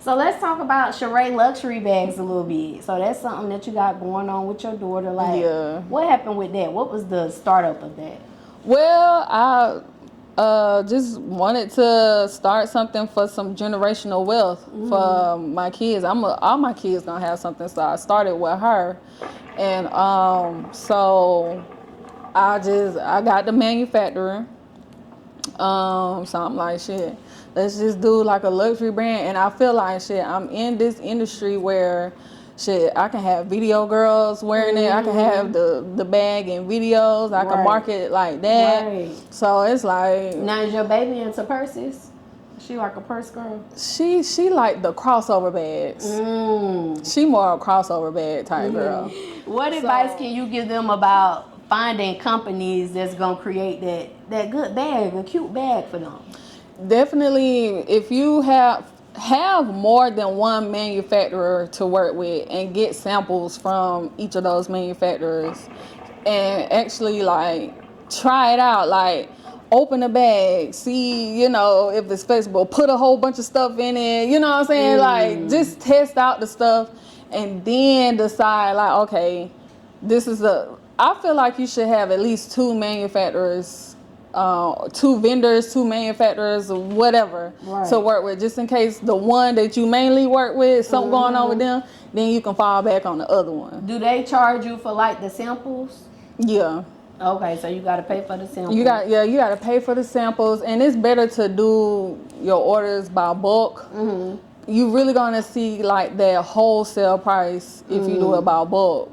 So let's talk about Cherae luxury bags a little bit. So that's something that you got going on with your daughter. Like, Yeah. what happened with that? What was the startup of that? Well, I just wanted to start something for some generational wealth for my kids. All my kids gonna have something. So I started with her, and so I got the manufacturer. So I'm like, shit, let's just do like a luxury brand. And I feel like, shit, I'm in this industry where, shit, I can have video girls wearing it. I can have the bag in videos. I can market it like that. Right. So it's like, Now is your baby into purses? She like a purse girl? she like the crossover bags. She more a crossover bag type girl. What advice can you give them about finding companies that's gonna create that good bag, a cute bag for them? Definitely, if you have more than one manufacturer to work with and get samples from each of those manufacturers and actually like try it out, like open a bag, see, if it's flexible, put a whole bunch of stuff in it, you know what I'm saying? Like just test out the stuff and then decide like, okay, I feel like you should have at least two manufacturers, two vendors, two manufacturers, whatever, to work with, just in case the one that you mainly work with, something going on with them, then you can fall back on the other one. Do they charge you for like the samples? Yeah. Okay, so you gotta pay for the samples. You gotta pay for the samples, and it's better to do your orders by bulk. You really gonna see like that wholesale price if you do it by bulk.